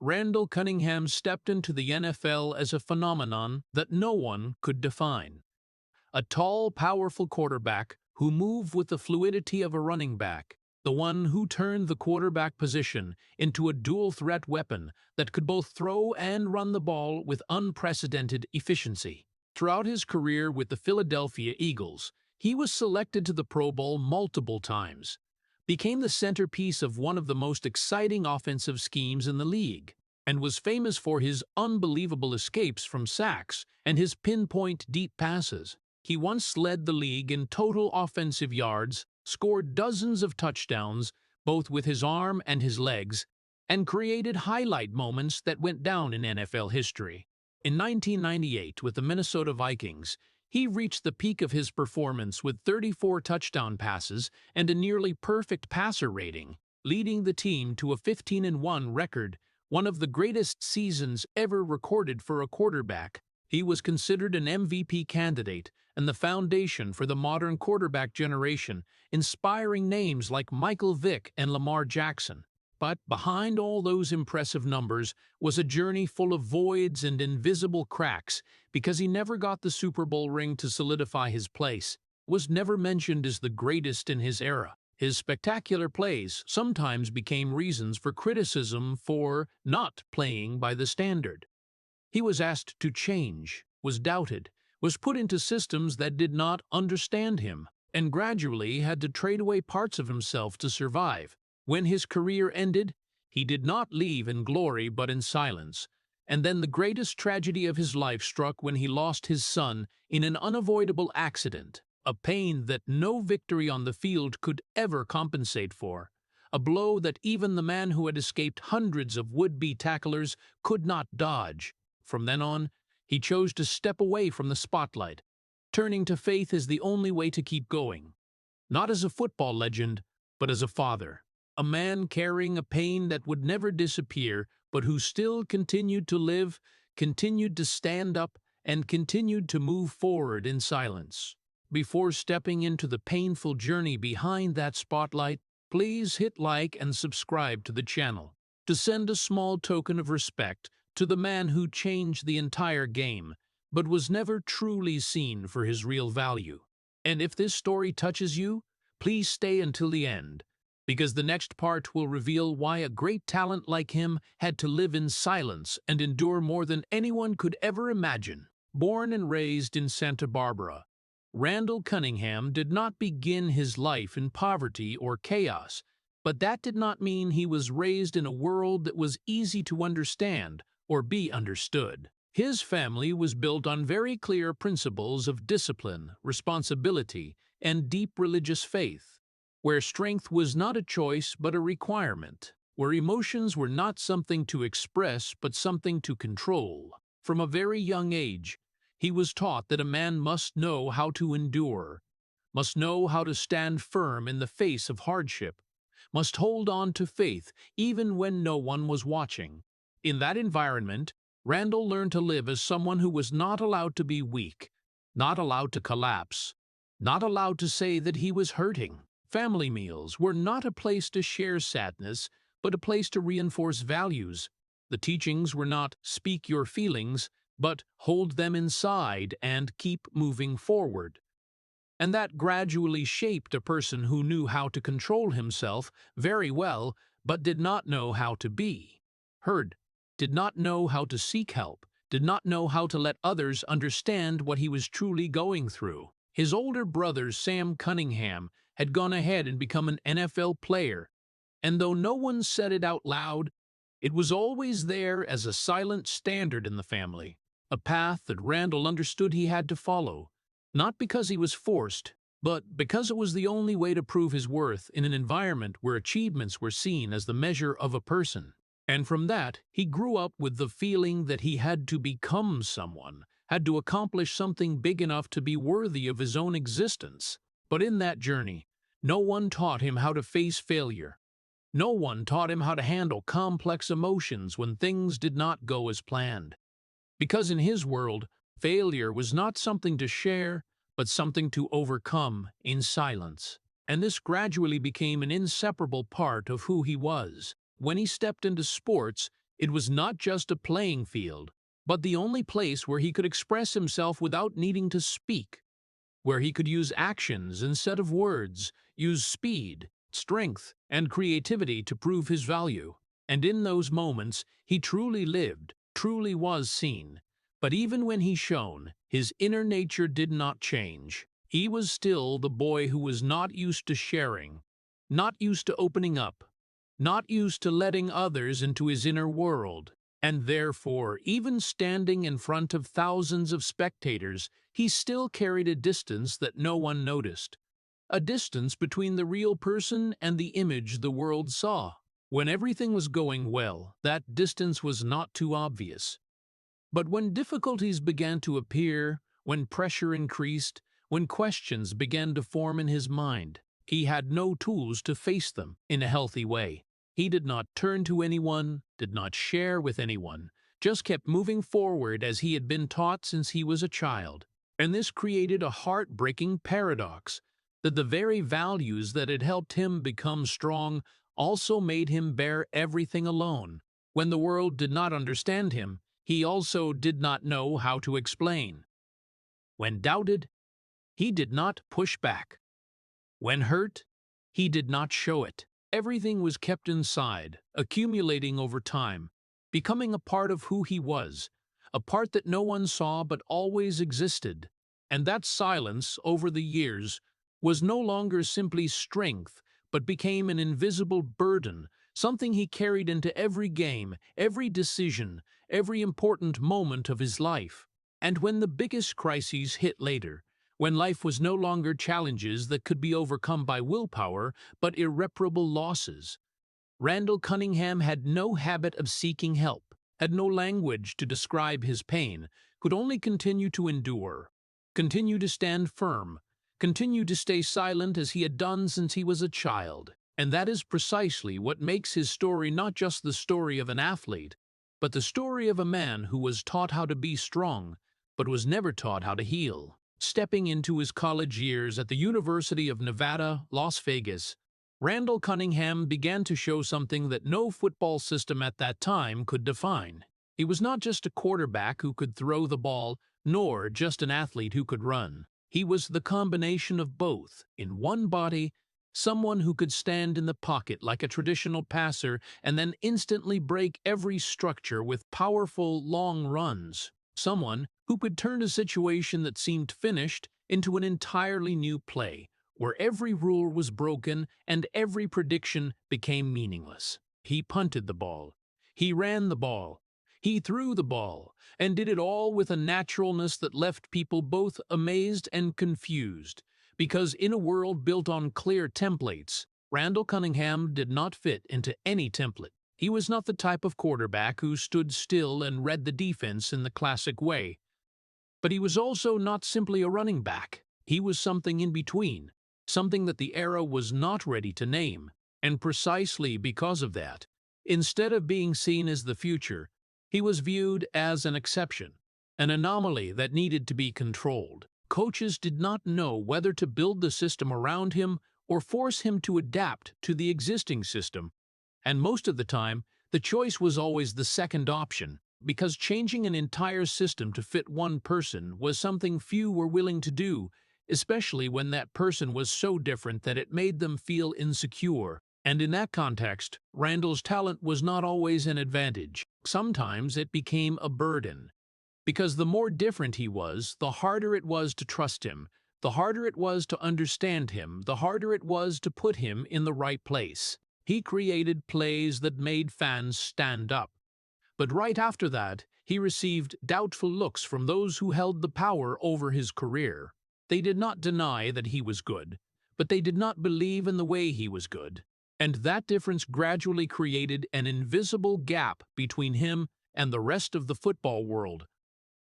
Randall Cunningham stepped into the NFL as a phenomenon that no one could define. A tall, powerful quarterback who moved with the fluidity of a running back, the one who turned the quarterback position into a dual-threat weapon that could both throw and run the ball with unprecedented efficiency. Throughout his career with the Philadelphia Eagles, he was selected to the Pro Bowl multiple times, became the centerpiece of one of the most exciting offensive schemes in the league, and was famous for his unbelievable escapes from sacks and his pinpoint deep passes. He once led the league in total offensive yards, scored dozens of touchdowns, both with his arm and his legs, and created highlight moments that went down in NFL history. In 1998, with the Minnesota Vikings, he reached the peak of his performance with 34 touchdown passes and a nearly perfect passer rating, leading the team to a 15-1 record, one of the greatest seasons ever recorded for a quarterback. He was considered an MVP candidate and the foundation for the modern quarterback generation, inspiring names like Michael Vick and Lamar Jackson. But behind all those impressive numbers was a journey full of voids and invisible cracks, because he never got the Super Bowl ring to solidify his place, was never mentioned as the greatest in his era. His spectacular plays sometimes became reasons for criticism for not playing by the standard. He was asked to change, was doubted, was put into systems that did not understand him, and gradually had to trade away parts of himself to survive. When his career ended, he did not leave in glory but in silence. And then the greatest tragedy of his life struck when he lost his son in an unavoidable accident, a pain that no victory on the field could ever compensate for, a blow that even the man who had escaped hundreds of would-be tacklers could not dodge. From then on, he chose to step away from the spotlight, turning to faith as the only way to keep going. Not as a football legend, but as a father. A man carrying a pain that would never disappear, but who still continued to live, continued to stand up, and continued to move forward in silence. Before stepping into the painful journey behind that spotlight, please hit like and subscribe to the channel to send a small token of respect to the man who changed the entire game, but was never truly seen for his real value. And if this story touches you, please stay until the end, because the next part will reveal why a great talent like him had to live in silence and endure more than anyone could ever imagine. Born and raised in Santa Barbara, Randall Cunningham did not begin his life in poverty or chaos, but that did not mean he was raised in a world that was easy to understand or be understood. His family was built on very clear principles of discipline, responsibility, and deep religious faith, where strength was not a choice but a requirement, where emotions were not something to express but something to control. From a very young age, he was taught that a man must know how to endure, must know how to stand firm in the face of hardship, must hold on to faith even when no one was watching. In that environment, Randall learned to live as someone who was not allowed to be weak, not allowed to collapse, not allowed to say that he was hurting. Family meals were not a place to share sadness, but a place to reinforce values. The teachings were not speak your feelings, but hold them inside and keep moving forward. And that gradually shaped a person who knew how to control himself very well, but did not know how to be heard, did not know how to seek help, did not know how to let others understand what he was truly going through. His older brother, Sam Cunningham, had gone ahead and become an NFL player, and though no one said it out loud, it was always there as a silent standard in the family, a path that Randall understood he had to follow, not because he was forced, but because it was the only way to prove his worth in an environment where achievements were seen as the measure of a person. And from that, he grew up with the feeling that he had to become someone, had to accomplish something big enough to be worthy of his own existence. But in that journey, no one taught him how to face failure. No one taught him how to handle complex emotions when things did not go as planned. Because in his world, failure was not something to share, but something to overcome in silence. And this gradually became an inseparable part of who he was. When he stepped into sports, It was not just a playing field, but the only place where he could express himself without needing to speak, where he could use actions instead of words, use speed, strength, and creativity to prove his value. And in those moments, he truly lived, truly was seen. But even when he shone, his inner nature did not change. He was still the boy who was not used to sharing, not used to opening up, not used to letting others into his inner world. And therefore, even standing in front of thousands of spectators, he still carried a distance that no one noticed. A distance between the real person and the image the world saw. When everything was going well, that distance was not too obvious. But when difficulties began to appear, when pressure increased, when questions began to form in his mind, he had no tools to face them in a healthy way. He did not turn to anyone, did not share with anyone, just kept moving forward as he had been taught since he was a child. And this created a heartbreaking paradox, that the very values that had helped him become strong also made him bear everything alone. When the world did not understand him, he also did not know how to explain. When doubted, he did not push back. When hurt, he did not show it. Everything was kept inside, accumulating over time, becoming a part of who he was, a part that no one saw but always existed. And that silence, over the years, was no longer simply strength, but became an invisible burden, something he carried into every game, every decision, every important moment of his life. And when the biggest crises hit later, when life was no longer challenges that could be overcome by willpower, but irreparable losses, Randall Cunningham had no habit of seeking help, had no language to describe his pain, could only continue to endure, continue to stand firm, continue to stay silent as he had done since he was a child. And that is precisely what makes his story not just the story of an athlete, but the story of a man who was taught how to be strong, but was never taught how to heal. Stepping into his college years at the University of Nevada, Las Vegas, Randall Cunningham began to show something that no football system at that time could define. He was not just a quarterback who could throw the ball, nor just an athlete who could run. He was the combination of both, in one body, someone who could stand in the pocket like a traditional passer and then instantly break every structure with powerful, long runs. Someone who could turn a situation that seemed finished into an entirely new play, where every rule was broken and every prediction became meaningless. He punted the ball. He ran the ball. He threw the ball, and did it all with a naturalness that left people both amazed and confused. Because in a world built on clear templates, Randall Cunningham did not fit into any template. He was not the type of quarterback who stood still and read the defense in the classic way. But he was also not simply a running back. He was something in between, something that the era was not ready to name. And precisely because of that, instead of being seen as the future, he was viewed as an exception, an anomaly that needed to be controlled. Coaches did not know whether to build the system around him or force him to adapt to the existing system. And most of the time, the choice was always the second option, because changing an entire system to fit one person was something few were willing to do, especially when that person was so different that it made them feel insecure. And in that context, Randall's talent was not always an advantage. Sometimes it became a burden. Because the more different he was, the harder it was to trust him, the harder it was to understand him, the harder it was to put him in the right place. He created plays that made fans stand up. But right after that, he received doubtful looks from those who held the power over his career. They did not deny that he was good, but they did not believe in the way he was good. And that difference gradually created an invisible gap between him and the rest of the football world.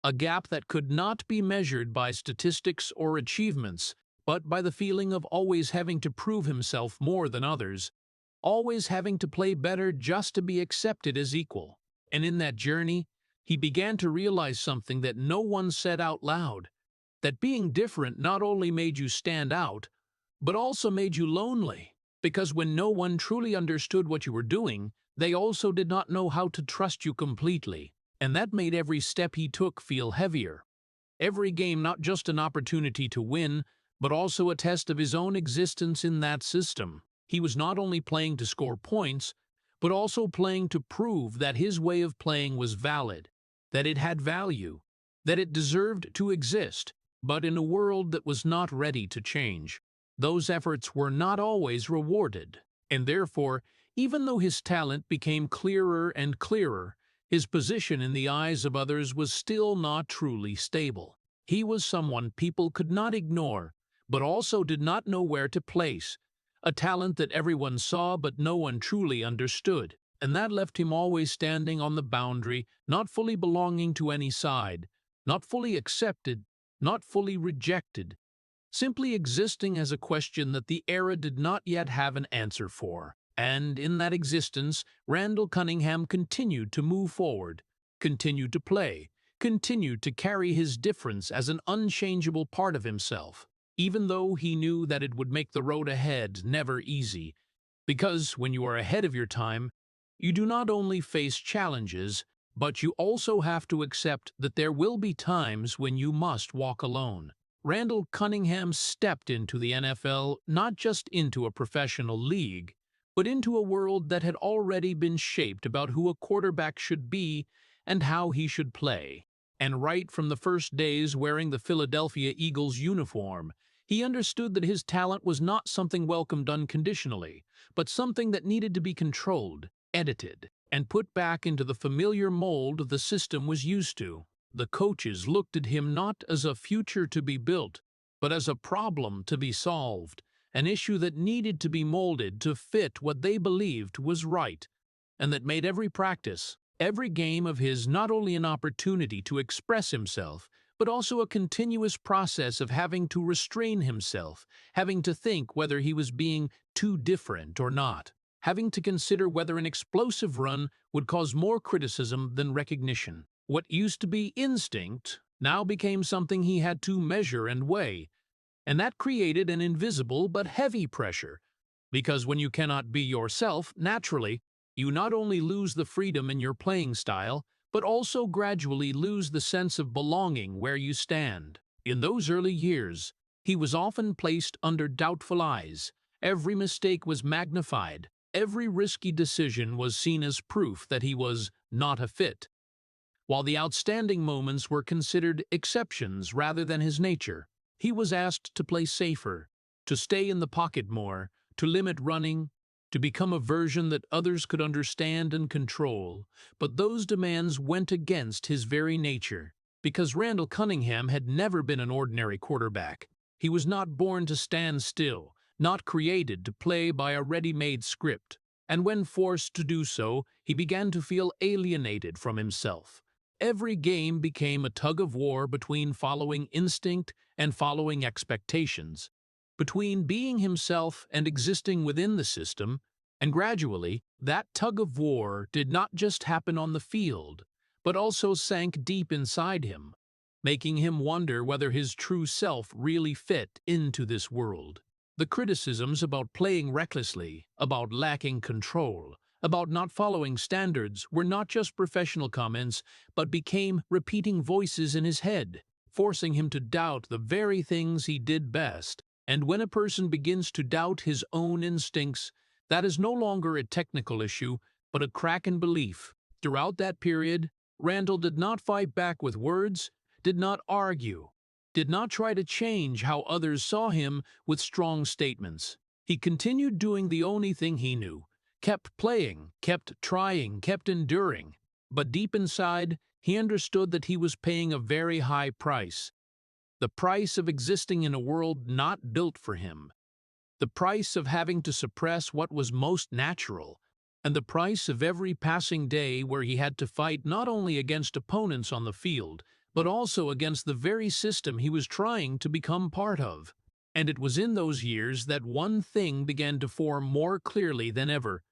A gap that could not be measured by statistics or achievements, but by the feeling of always having to prove himself more than others, always having to play better just to be accepted as equal. And in that journey, he began to realize something that no one said out loud, that being different not only made you stand out, but also made you lonely. Because when no one truly understood what you were doing, They also did not know how to trust you completely, and that made every step he took feel heavier. Every game not just an opportunity to win, but also a test of his own existence in that system. He was not only playing to score points, but also playing to prove that his way of playing was valid, that it had value, that it deserved to exist, but in a world that was not ready to change. Those efforts were not always rewarded, and therefore, even though his talent became clearer and clearer, his position in the eyes of others was still not truly stable. He was someone people could not ignore, but also did not know where to place, a talent that everyone saw but no one truly understood, and that left him always standing on the boundary, not fully belonging to any side, not fully accepted, not fully rejected, simply existing as a question that the era did not yet have an answer for. And in that existence, Randall Cunningham continued to move forward, continued to play, continued to carry his difference as an unchangeable part of himself, even though he knew that it would make the road ahead never easy. Because when you are ahead of your time, you do not only face challenges, but you also have to accept that there will be times when you must walk alone. Randall Cunningham stepped into the NFL not just into a professional league, but into a world that had already been shaped about who a quarterback should be and how he should play. And right from the first days wearing the Philadelphia Eagles uniform, he understood that his talent was not something welcomed unconditionally, but something that needed to be controlled, edited, and put back into the familiar mold the system was used to. The coaches looked at him not as a future to be built, but as a problem to be solved, an issue that needed to be molded to fit what they believed was right, and that made every practice, every game of his not only an opportunity to express himself, but also a continuous process of having to restrain himself, having to think whether he was being too different or not, having to consider whether an explosive run would cause more criticism than recognition. What used to be instinct now became something he had to measure and weigh, and that created an invisible but heavy pressure, because when you cannot be yourself naturally, you not only lose the freedom in your playing style, but also gradually lose the sense of belonging where you stand. In those early years, he was often placed under doubtful eyes. Every mistake was magnified. Every risky decision was seen as proof that he was not a fit, while the outstanding moments were considered exceptions rather than his nature. He was asked to play safer, to stay in the pocket more, to limit running, to become a version that others could understand and control. But those demands went against his very nature, because Randall Cunningham had never been an ordinary quarterback. He was not born to stand still, not created to play by a ready-made script. And when forced to do so, he began to feel alienated from himself. Every game became a tug-of-war between following instinct and following expectations, between being himself and existing within the system, and gradually, that tug-of-war did not just happen on the field, but also sank deep inside him, making him wonder whether his true self really fit into this world. The criticisms about playing recklessly, about lacking control, about not following standards were not just professional comments, but became repeating voices in his head, forcing him to doubt the very things he did best. And when a person begins to doubt his own instincts, that is no longer a technical issue, but a crack in belief. Throughout that period, Randall did not fight back with words, did not argue, did not try to change how others saw him with strong statements. He continued doing the only thing he knew, kept playing, kept trying, kept enduring. But deep inside, he understood that he was paying a very high price. The price of existing in a world not built for him. The price of having to suppress what was most natural. And the price of every passing day where he had to fight not only against opponents on the field, but also against the very system he was trying to become part of. And it was in those years that one thing began to form more clearly than ever.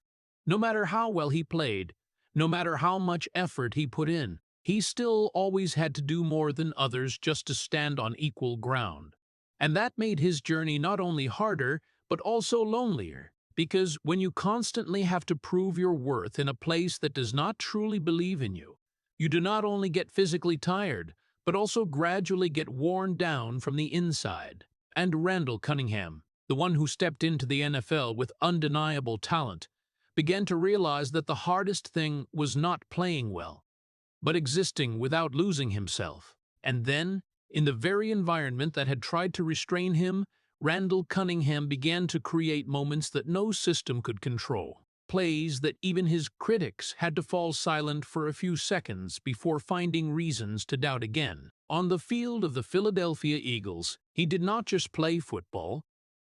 No matter how well he played, no matter how much effort he put in, he still always had to do more than others just to stand on equal ground. And that made his journey not only harder, but also lonelier. Because when you constantly have to prove your worth in a place that does not truly believe in you, you do not only get physically tired, but also gradually get worn down from the inside. And Randall Cunningham, the one who stepped into the NFL with undeniable talent, began to realize that the hardest thing was not playing well, but existing without losing himself. And then, in the very environment that had tried to restrain him, Randall Cunningham began to create moments that no system could control. Plays that even his critics had to fall silent for a few seconds before finding reasons to doubt again. On the field of the Philadelphia Eagles, he did not just play football,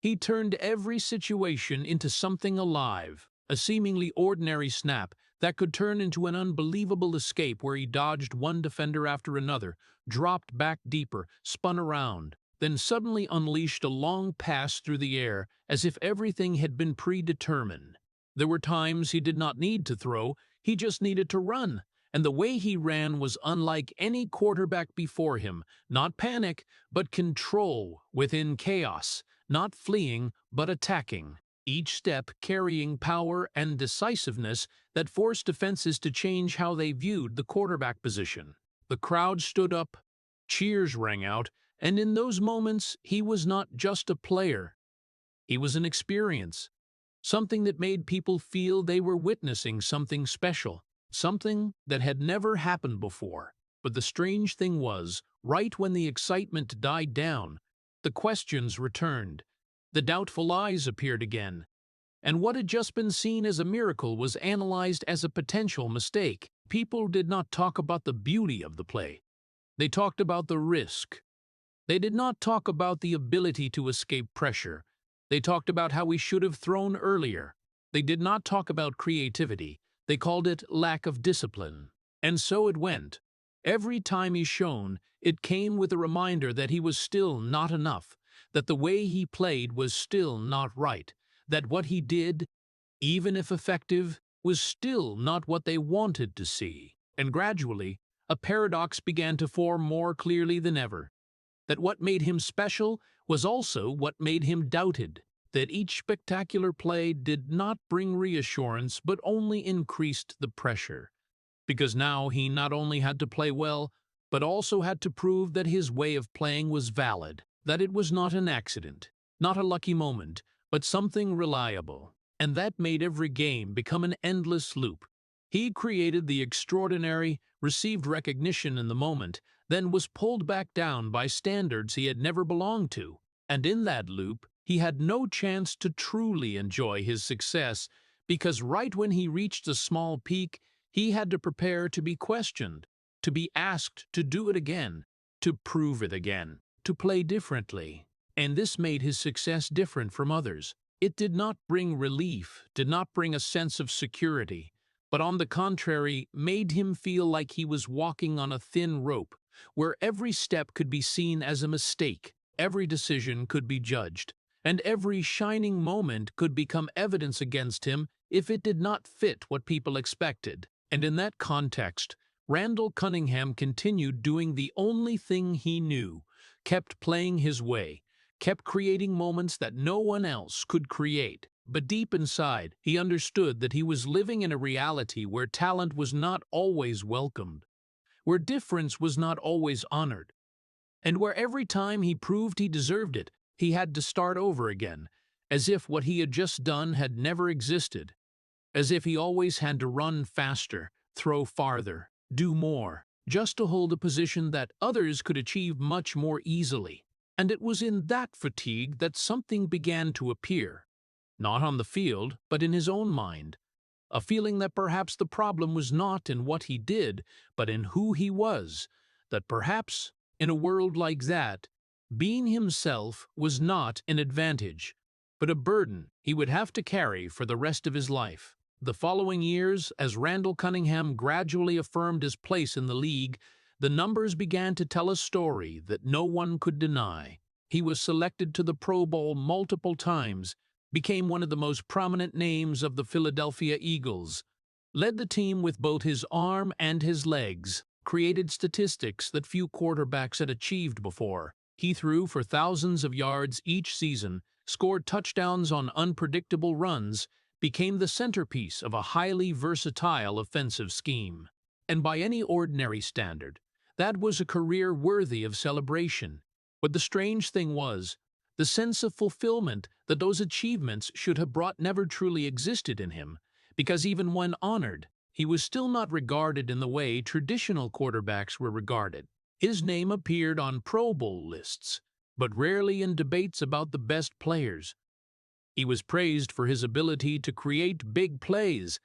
he turned every situation into something alive, a seemingly ordinary snap that could turn into an unbelievable escape where he dodged one defender after another, dropped back deeper, spun around, then suddenly unleashed a long pass through the air as if everything had been predetermined. There were times he did not need to throw, he just needed to run, and the way he ran was unlike any quarterback before him, not panic, but control within chaos, not fleeing, but attacking. Each step carrying power and decisiveness that forced defenses to change how they viewed the quarterback position. The crowd stood up, cheers rang out, and in those moments he was not just a player. He was an experience, something that made people feel they were witnessing something special, something that had never happened before. But the strange thing was, right when the excitement died down, the questions returned. The doubtful eyes appeared again, and what had just been seen as a miracle was analyzed as a potential mistake. People did not talk about the beauty of the play. They talked about the risk. They did not talk about the ability to escape pressure. They talked about how he should have thrown earlier. They did not talk about creativity. They called it lack of discipline. And so it went. Every time he shone, it came with a reminder that he was still not enough, that the way he played was still not right, that what he did, even if effective, was still not what they wanted to see. And gradually, a paradox began to form more clearly than ever, that what made him special was also what made him doubted, that each spectacular play did not bring reassurance but only increased the pressure, because now he not only had to play well, but also had to prove that his way of playing was valid, that it was not an accident, not a lucky moment, but something reliable. And that made every game become an endless loop. He created the extraordinary, received recognition in the moment, then was pulled back down by standards he had never belonged to. And in that loop, he had no chance to truly enjoy his success, because right when he reached a small peak, he had to prepare to be questioned, to be asked to do it again, to prove it again, to play differently. And this made his success different from others. It did not bring relief, did not bring a sense of security, but on the contrary, made him feel like he was walking on a thin rope, where every step could be seen as a mistake, every decision could be judged, and every shining moment could become evidence against him if it did not fit what people expected. And in that context, Randall Cunningham continued doing the only thing he knew, kept playing his way, kept creating moments that no one else could create. But deep inside, he understood that he was living in a reality where talent was not always welcomed, where difference was not always honored, and where every time he proved he deserved it, he had to start over again, as if what he had just done had never existed, as if he always had to run faster, throw farther, do more, just to hold a position that others could achieve much more easily. And it was in that fatigue that something began to appear, not on the field, but in his own mind, a feeling that perhaps the problem was not in what he did, but in who he was, that perhaps, in a world like that, being himself was not an advantage, but a burden he would have to carry for the rest of his life. The following years, as Randall Cunningham gradually affirmed his place in the league, the numbers began to tell a story that no one could deny. He was selected to the Pro Bowl multiple times, became one of the most prominent names of the Philadelphia Eagles, led the team with both his arm and his legs, created statistics that few quarterbacks had achieved before. He threw for thousands of yards each season, scored touchdowns on unpredictable runs, became the centerpiece of a highly versatile offensive scheme. And by any ordinary standard, that was a career worthy of celebration. But the strange thing was, the sense of fulfillment that those achievements should have brought never truly existed in him, because even when honored, he was still not regarded in the way traditional quarterbacks were regarded. His name appeared on Pro Bowl lists, but rarely in debates about the best players. He was praised for his ability to create big plays,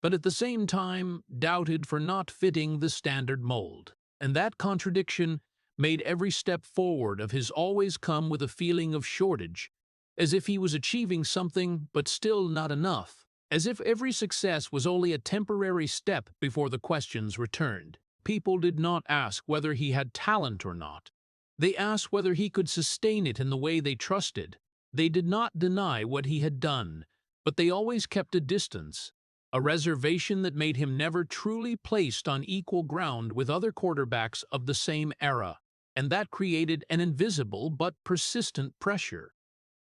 but at the same time doubted for not fitting the standard mold. And that contradiction made every step forward of his always come with a feeling of shortage, as if he was achieving something but still not enough, as if every success was only a temporary step before the questions returned. People did not ask whether he had talent or not. They asked whether he could sustain it in the way they trusted. They did not deny what he had done, but they always kept a distance, a reservation that made him never truly placed on equal ground with other quarterbacks of the same era, and that created an invisible but persistent pressure.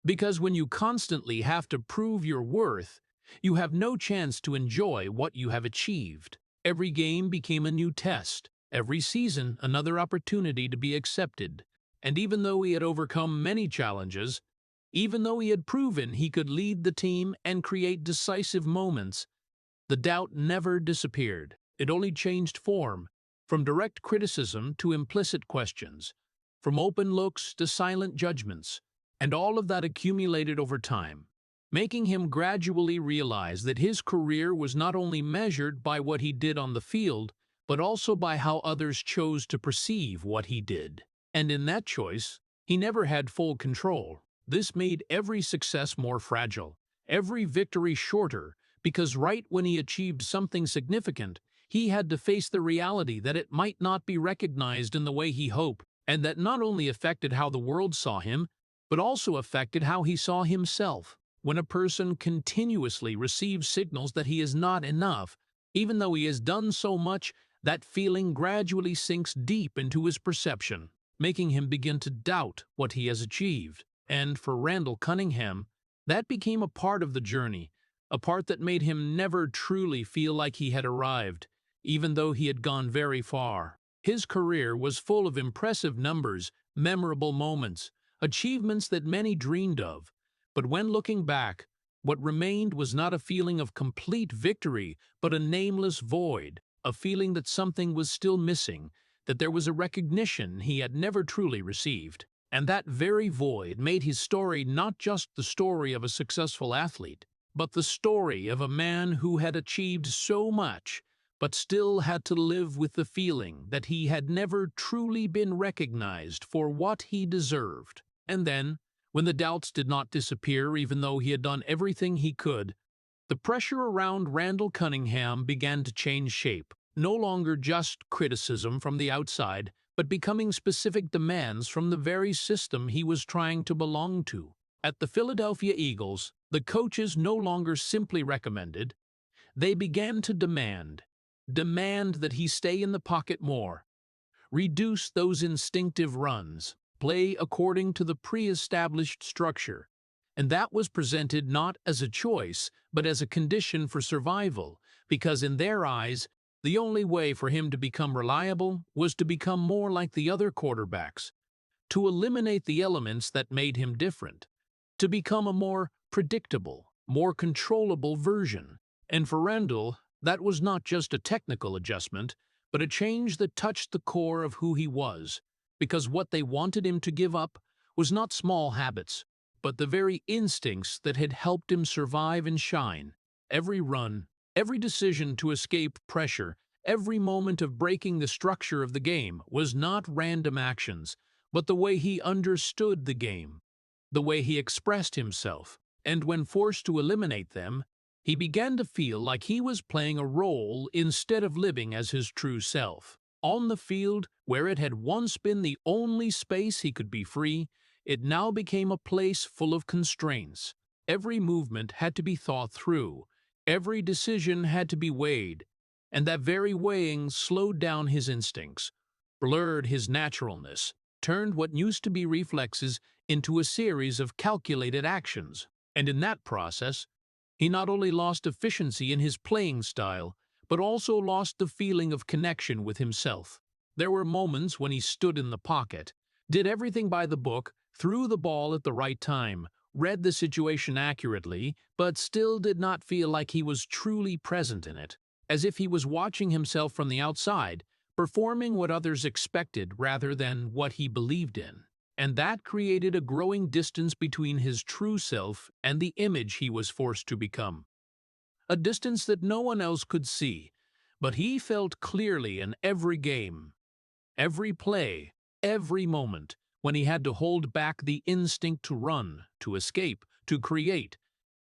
Because when you constantly have to prove your worth, you have no chance to enjoy what you have achieved. Every game became a new test, every season another opportunity to be accepted, and even though he had overcome many challenges, even though he had proven he could lead the team and create decisive moments, the doubt never disappeared. It only changed form, from direct criticism to implicit questions, from open looks to silent judgments, and all of that accumulated over time, making him gradually realize that his career was not only measured by what he did on the field, but also by how others chose to perceive what he did. And in that choice, he never had full control. This made every success more fragile, every victory shorter, because right when he achieved something significant, he had to face the reality that it might not be recognized in the way he hoped, and that not only affected how the world saw him, but also affected how he saw himself. When a person continuously receives signals that he is not enough, even though he has done so much, that feeling gradually sinks deep into his perception, making him begin to doubt what he has achieved. And for Randall Cunningham, that became a part of the journey, a part that made him never truly feel like he had arrived, even though he had gone very far. His career was full of impressive numbers, memorable moments, achievements that many dreamed of. But when looking back, what remained was not a feeling of complete victory, but a nameless void, a feeling that something was still missing, that there was a recognition he had never truly received. And that very void made his story not just the story of a successful athlete, but the story of a man who had achieved so much, but still had to live with the feeling that he had never truly been recognized for what he deserved. And then, when the doubts did not disappear even though he had done everything he could, the pressure around Randall Cunningham began to change shape, no longer just criticism from the outside, but becoming specific demands from the very system he was trying to belong to. At the Philadelphia Eagles, the coaches no longer simply recommended, they began to demand that he stay in the pocket more, reduce those instinctive runs, play according to the pre-established structure. And that was presented not as a choice, but as a condition for survival, because in their eyes, the only way for him to become reliable was to become more like the other quarterbacks, to eliminate the elements that made him different, to become a more predictable, more controllable version. And for Randall, that was not just a technical adjustment, but a change that touched the core of who he was, because what they wanted him to give up was not small habits, but the very instincts that had helped him survive and shine. Every run, every decision to escape pressure, every moment of breaking the structure of the game was not random actions, but the way he understood the game, the way he expressed himself. And when forced to eliminate them, he began to feel like he was playing a role instead of living as his true self. On the field, where it had once been the only space he could be free, it now became a place full of constraints. Every movement had to be thought through, every decision had to be weighed, and that very weighing slowed down his instincts, blurred his naturalness, turned what used to be reflexes into a series of calculated actions. And in that process, he not only lost efficiency in his playing style, but also lost the feeling of connection with himself. There were moments when he stood in the pocket, did everything by the book, threw the ball at the right time, read the situation accurately, but still did not feel like he was truly present in it, as if he was watching himself from the outside, performing what others expected rather than what he believed in. And that created a growing distance between his true self and the image he was forced to become. A distance that no one else could see, but he felt clearly in every game, every play, every moment, when he had to hold back the instinct to run, to escape, to create,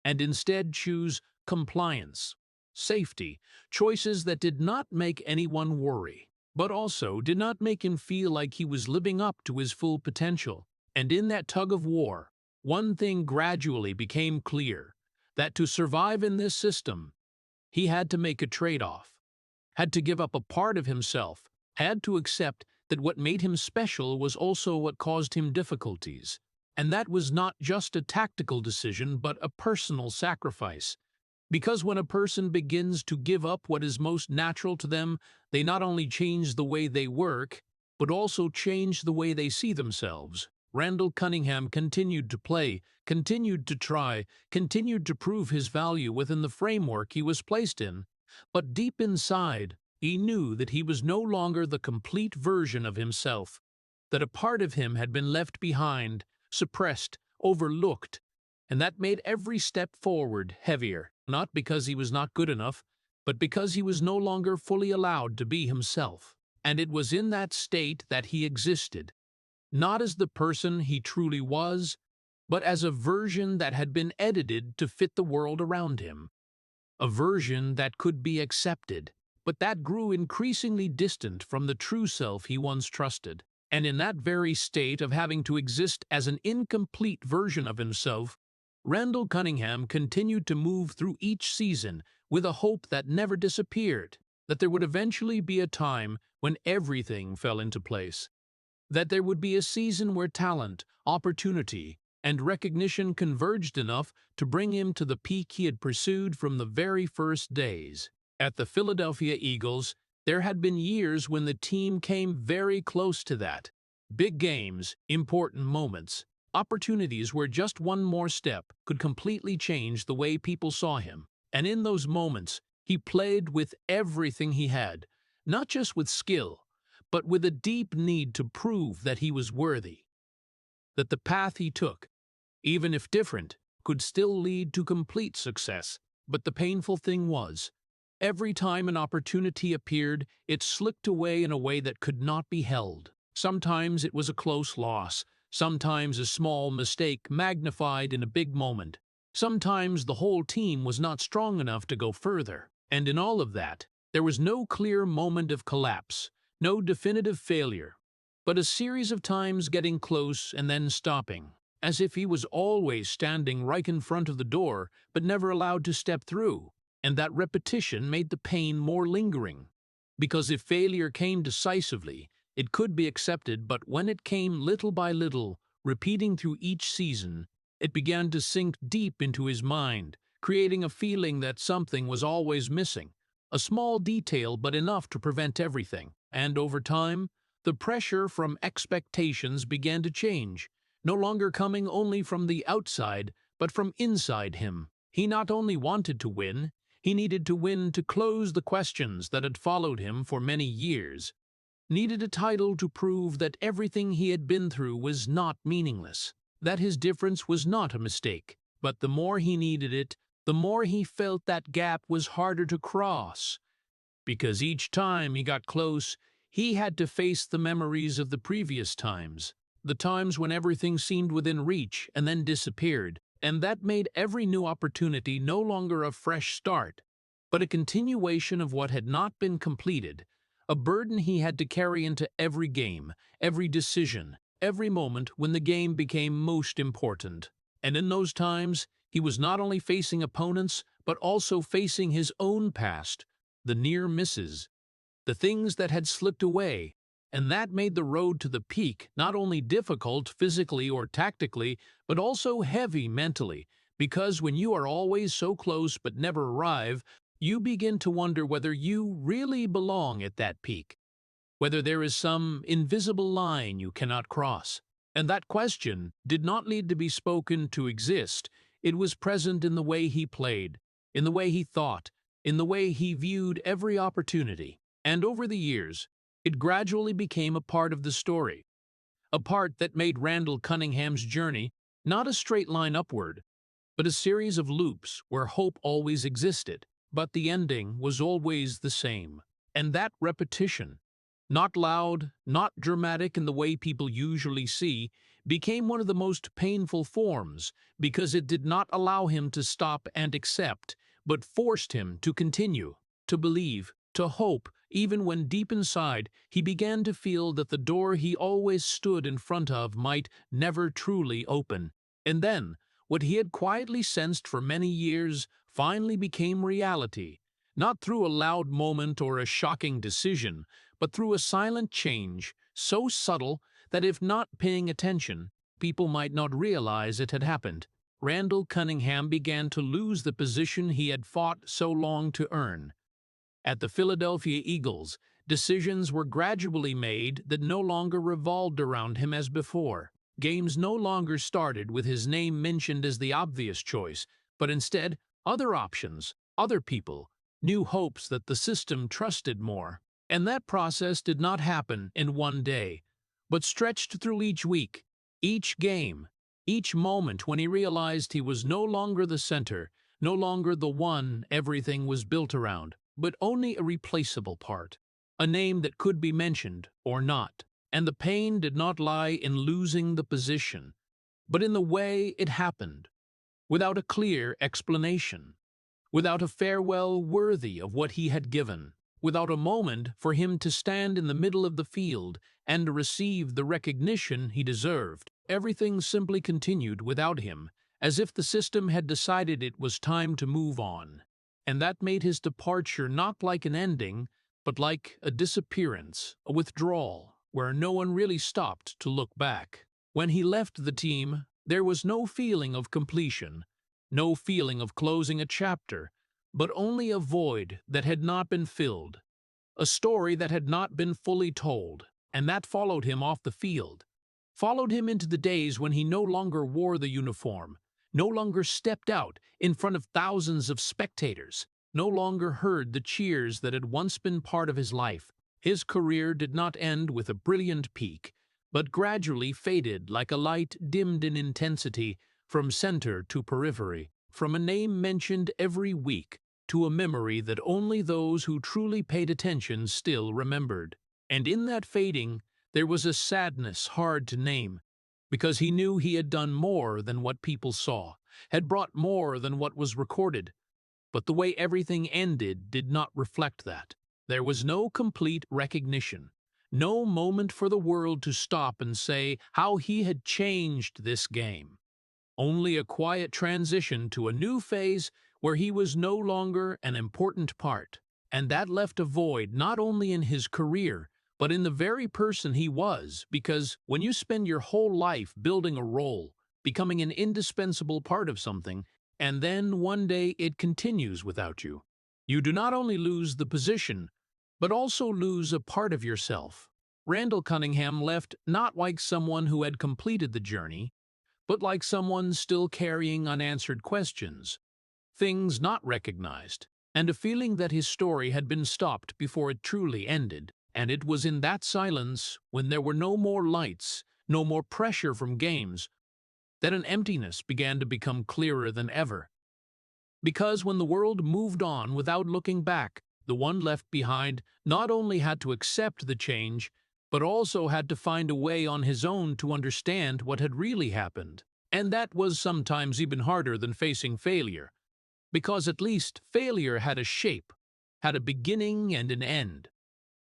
and instead choose compliance, safety, choices that did not make anyone worry, but also did not make him feel like he was living up to his full potential. And in that tug of war, one thing gradually became clear, that to survive in this system, he had to make a trade-off, had to give up a part of himself, had to accept that what made him special was also what caused him difficulties. And that was not just a tactical decision, but a personal sacrifice. Because when a person begins to give up what is most natural to them, they not only change the way they work, but also change the way they see themselves. Randall Cunningham continued to play, continued to try, continued to prove his value within the framework he was placed in. But deep inside, he knew that he was no longer the complete version of himself, that a part of him had been left behind, suppressed, overlooked, and that made every step forward heavier, not because he was not good enough, but because he was no longer fully allowed to be himself. And it was in that state that he existed, not as the person he truly was, but as a version that had been edited to fit the world around him. A version that could be accepted, but that grew increasingly distant from the true self he once trusted. And in that very state of having to exist as an incomplete version of himself, Randall Cunningham continued to move through each season with a hope that never disappeared, that there would eventually be a time when everything fell into place, that there would be a season where talent, opportunity, and recognition converged enough to bring him to the peak he had pursued from the very first days. At the Philadelphia Eagles, there had been years when the team came very close to that. Big games, important moments, opportunities where just one more step could completely change the way people saw him. And in those moments, he played with everything he had, not just with skill, but with a deep need to prove that he was worthy, that the path he took, even if different, could still lead to complete success. But the painful thing was, every time an opportunity appeared, it slipped away in a way that could not be held. Sometimes it was a close loss, sometimes a small mistake magnified in a big moment. Sometimes the whole team was not strong enough to go further. And in all of that, there was no clear moment of collapse, no definitive failure, but a series of times getting close and then stopping, as if he was always standing right in front of the door, but never allowed to step through. And that repetition made the pain more lingering, because if failure came decisively, it could be accepted, but when it came little by little, repeating through each season, it began to sink deep into his mind, creating a feeling that something was always missing, a small detail but enough to prevent everything. And over time, the pressure from expectations began to change, no longer coming only from the outside, but from inside him. He not only wanted to win, he needed to win to close the questions that had followed him for many years, needed a title to prove that everything he had been through was not meaningless, that his difference was not a mistake. But the more he needed it, the more he felt that gap was harder to cross, because each time he got close, he had to face the memories of the previous times, the times when everything seemed within reach and then disappeared, and that made every new opportunity no longer a fresh start, but a continuation of what had not been completed, a burden he had to carry into every game, every decision, every moment when the game became most important. And in those times, he was not only facing opponents, but also facing his own past, the near misses, the things that had slipped away, and that made the road to the peak not only difficult physically or tactically, but also heavy mentally, because when you are always so close but never arrive, you begin to wonder whether you really belong at that peak, whether there is some invisible line you cannot cross. And that question did not need to be spoken to exist. It was present in the way he played, in the way he thought, in the way he viewed every opportunity. And over the years, it gradually became a part of the story, a part that made Randall Cunningham's journey not a straight line upward, but a series of loops where hope always existed, but the ending was always the same. And that repetition, not loud, not dramatic in the way people usually see, became one of the most painful forms because it did not allow him to stop and accept, but forced him to continue, to believe, to hope, even when deep inside he began to feel that the door he always stood in front of might never truly open. And then, what he had quietly sensed for many years finally became reality, not through a loud moment or a shocking decision, but through a silent change, so subtle that if not paying attention, people might not realize it had happened. Randall Cunningham began to lose the position he had fought so long to earn. At the Philadelphia Eagles, decisions were gradually made that no longer revolved around him as before. Games no longer started with his name mentioned as the obvious choice, but instead other options, other people, new hopes that the system trusted more. And that process did not happen in one day, but stretched through each week, each game, each moment when he realized he was no longer the center, no longer the one everything was built around, but only a replaceable part, a name that could be mentioned or not. And the pain did not lie in losing the position, but in the way it happened, without a clear explanation, without a farewell worthy of what he had given, without a moment for him to stand in the middle of the field and receive the recognition he deserved. Everything simply continued without him, as if the system had decided it was time to move on. And that made his departure not like an ending, but like a disappearance, a withdrawal, where no one really stopped to look back. When he left the team, there was no feeling of completion, no feeling of closing a chapter, but only a void that had not been filled, a story that had not been fully told, and that followed him off the field, followed him into the days when he no longer wore the uniform, no longer stepped out in front of thousands of spectators, no longer heard the cheers that had once been part of his life. His career did not end with a brilliant peak, but gradually faded like a light dimmed in intensity from center to periphery, from a name mentioned every week to a memory that only those who truly paid attention still remembered. And in that fading, there was a sadness hard to name, because he knew he had done more than what people saw, had brought more than what was recorded. But the way everything ended did not reflect that. There was no complete recognition, no moment for the world to stop and say how he had changed this game. Only a quiet transition to a new phase where he was no longer an important part. And that left a void not only in his career, but in the very person he was, because when you spend your whole life building a role, becoming an indispensable part of something, and then one day it continues without you, you do not only lose the position, but also lose a part of yourself. Randall Cunningham left not like someone who had completed the journey, but like someone still carrying unanswered questions, things not recognized, and a feeling that his story had been stopped before it truly ended. And it was in that silence, when there were no more lights, no more pressure from games, that an emptiness began to become clearer than ever. Because when the world moved on without looking back, the one left behind not only had to accept the change, but also had to find a way on his own to understand what had really happened. And that was sometimes even harder than facing failure, because at least failure had a shape, had a beginning and an end,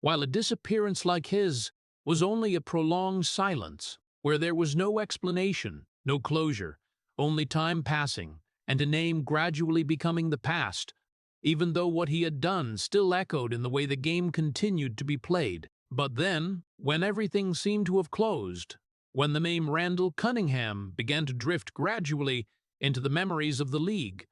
while a disappearance like his was only a prolonged silence, where there was no explanation, no closure, only time passing, and a name gradually becoming the past, even though what he had done still echoed in the way the game continued to be played. But then, when everything seemed to have closed, when the name Randall Cunningham began to drift gradually into the memories of the league,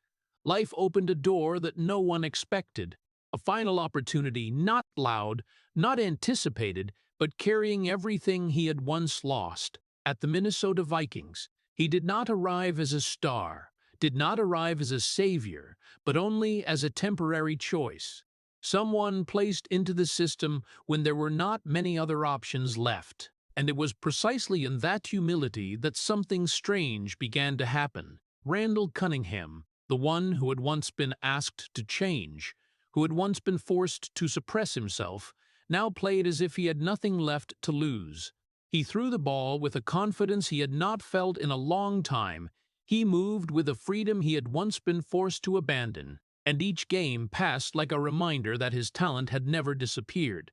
life opened a door that no one expected, a final opportunity not loud, not anticipated, but carrying everything he had once lost. At the Minnesota Vikings, he did not arrive as a star, did not arrive as a savior, but only as a temporary choice. Someone placed into the system when there were not many other options left. And it was precisely in that humility that something strange began to happen. Randall Cunningham, the one who had once been asked to change, who had once been forced to suppress himself, now played as if he had nothing left to lose. He threw the ball with a confidence he had not felt in a long time. He moved with a freedom he had once been forced to abandon, and each game passed like a reminder that his talent had never disappeared.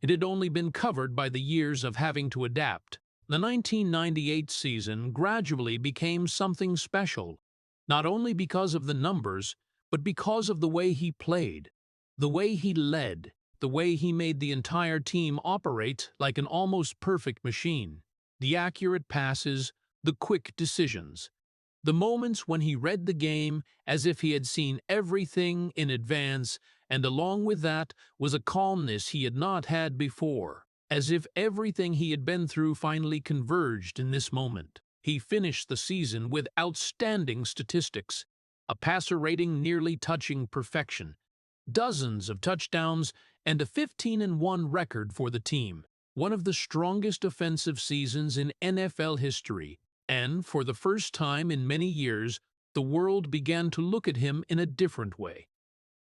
It had only been covered by the years of having to adapt. The 1998 season gradually became something special, not only because of the numbers, but because of the way he played, the way he led, the way he made the entire team operate like an almost perfect machine. The accurate passes, the quick decisions, the moments when he read the game as if he had seen everything in advance, and along with that was a calmness he had not had before, as if everything he had been through finally converged in this moment. He finished the season with outstanding statistics, a passer rating nearly touching perfection, dozens of touchdowns, and a 15-1 record for the team, one of the strongest offensive seasons in NFL history. And, for the first time in many years, the world began to look at him in a different way.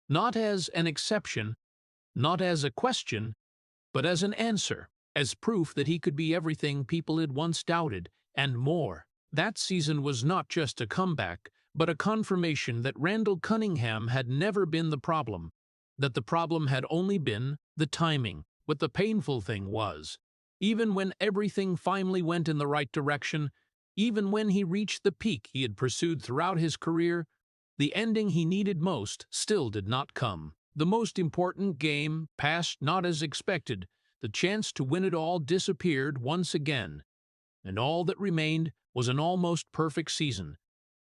Not as an exception, not as a question, but as an answer, as proof that he could be everything people had once doubted, and more. That season was not just a comeback, but a confirmation that Randall Cunningham had never been the problem, that the problem had only been the timing. What the painful thing was, even when everything finally went in the right direction, even when he reached the peak he had pursued throughout his career, the ending he needed most still did not come. The most important game passed not as expected. The chance to win it all disappeared once again, and all that remained was an almost perfect season,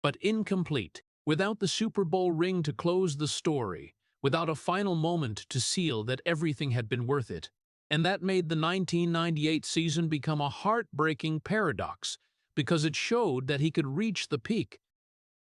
but incomplete, without the Super Bowl ring to close the story, without a final moment to seal that everything had been worth it. And that made the 1998 season become a heartbreaking paradox, because it showed that he could reach the peak.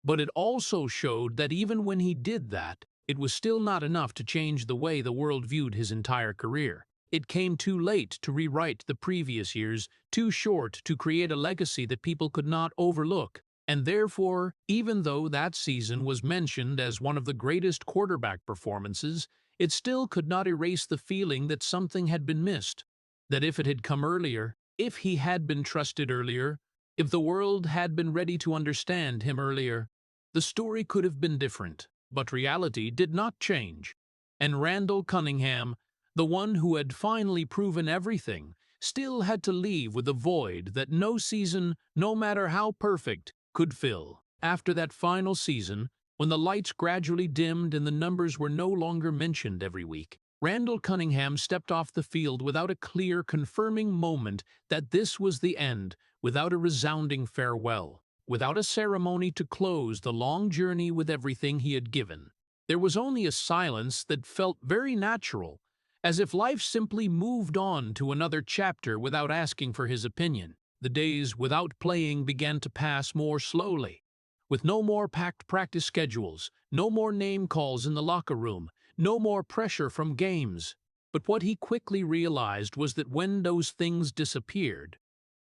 But it also showed that even when he did that, it was still not enough to change the way the world viewed his entire career. It came too late to rewrite the previous years, too short to create a legacy that people could not overlook. And therefore, even though that season was mentioned as one of the greatest quarterback performances, it still could not erase the feeling that something had been missed. That if it had come earlier, if he had been trusted earlier, if the world had been ready to understand him earlier, the story could have been different. But reality did not change. And Randall Cunningham, the one who had finally proven everything, still had to leave with a void that no season, no matter how perfect, could fill. After that final season, when the lights gradually dimmed and the numbers were no longer mentioned every week, Randall Cunningham stepped off the field without a clear, confirming moment that this was the end, without a resounding farewell, without a ceremony to close the long journey with everything he had given. There was only a silence that felt very natural, as if life simply moved on to another chapter without asking for his opinion. The days without playing began to pass more slowly, with no more packed practice schedules, no more name calls in the locker room, no more pressure from games. But what he quickly realized was that when those things disappeared,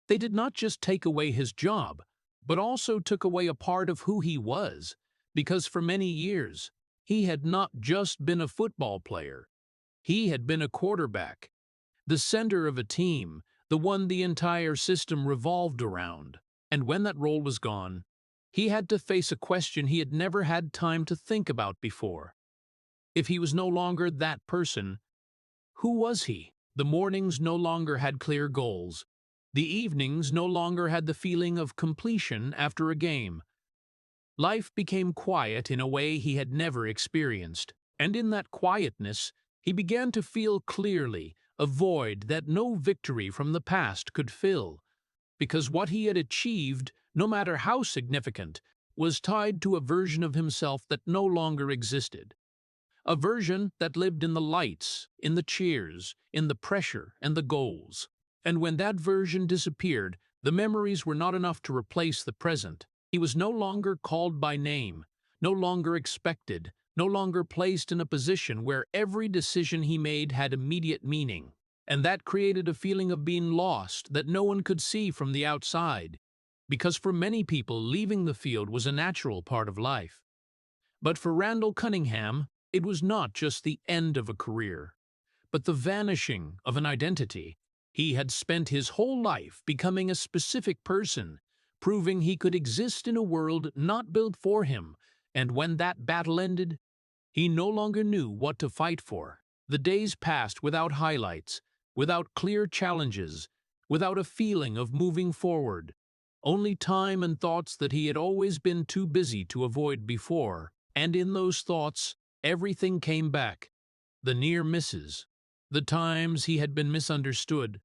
they did not just take away his job, but also took away a part of who he was, because for many years, he had not just been a football player. He had been a quarterback, the center of a team, the one the entire system revolved around. And when that role was gone, he had to face a question he had never had time to think about before. If he was no longer that person, who was he? The mornings no longer had clear goals. The evenings no longer had the feeling of completion after a game. Life became quiet in a way he had never experienced, and in that quietness, he began to feel clearly, a void that no victory from the past could fill, because what he had achieved, no matter how significant, was tied to a version of himself that no longer existed. A version that lived in the lights, in the cheers, in the pressure and the goals. And when that version disappeared, the memories were not enough to replace the present. He was no longer called by name, no longer expected, no longer placed in a position where every decision he made had immediate meaning. And that created a feeling of being lost that no one could see from the outside, because for many people leaving the field was a natural part of life. But for Randall Cunningham, it was not just the end of a career, but the vanishing of an identity. He had spent his whole life becoming a specific person, proving he could exist in a world not built for him, and when that battle ended, he no longer knew what to fight for. The days passed without highlights, without clear challenges, without a feeling of moving forward. Only time and thoughts that he had always been too busy to avoid before. And in those thoughts, everything came back. The near misses, the times he had been misunderstood,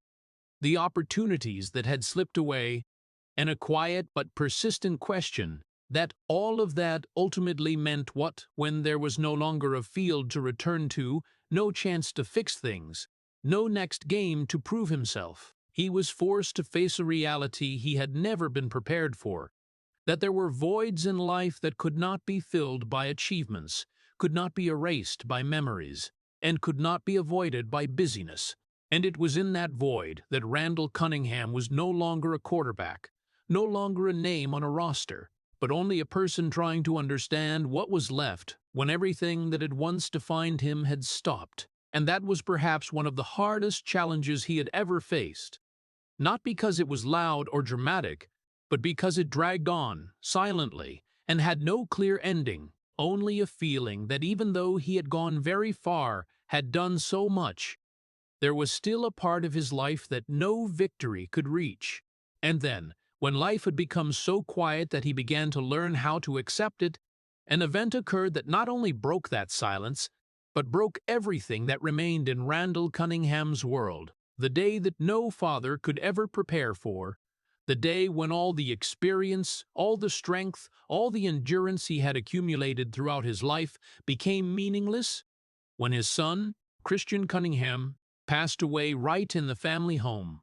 the opportunities that had slipped away, and a quiet but persistent question that all of that ultimately meant what when there was no longer a field to return to, no chance to fix things, no next game to prove himself. He was forced to face a reality he had never been prepared for, that there were voids in life that could not be filled by achievements, could not be erased by memories, and could not be avoided by busyness. And it was in that void that Randall Cunningham was no longer a quarterback, no longer a name on a roster, but only a person trying to understand what was left when everything that had once defined him had stopped. And that was perhaps one of the hardest challenges he had ever faced. Not because it was loud or dramatic, but because it dragged on, silently, and had no clear ending, only a feeling that even though he had gone very far, had done so much, there was still a part of his life that no victory could reach. And then, when life had become so quiet that he began to learn how to accept it, an event occurred that not only broke that silence, but broke everything that remained in Randall Cunningham's world. The day that no father could ever prepare for, the day when all the experience, all the strength, all the endurance he had accumulated throughout his life became meaningless, when his son, Christian Cunningham, passed away right in the family home,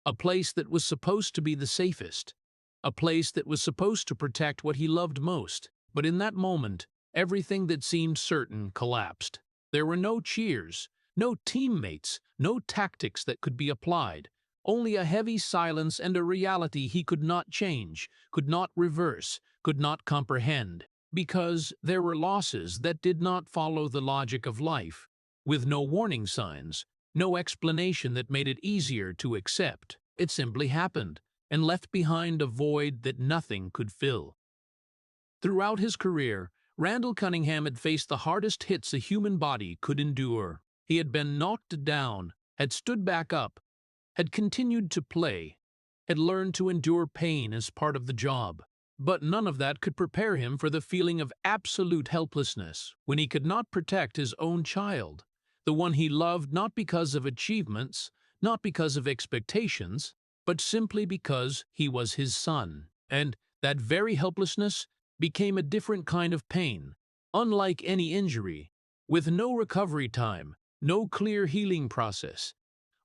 a place that was supposed to be the safest, a place that was supposed to protect what he loved most. But in that moment, everything that seemed certain collapsed. There were no cheers, no teammates, no tactics that could be applied, only a heavy silence and a reality he could not change, could not reverse, could not comprehend, because there were losses that did not follow the logic of life, with no warning signs, no explanation that made it easier to accept. It simply happened, and left behind a void that nothing could fill. Throughout his career, Randall Cunningham had faced the hardest hits a human body could endure. He had been knocked down, had stood back up, had continued to play, had learned to endure pain as part of the job. But none of that could prepare him for the feeling of absolute helplessness when he could not protect his own child, the one he loved not because of achievements, not because of expectations, but simply because he was his son. And that very helplessness became a different kind of pain, unlike any injury, with no recovery time, no clear healing process,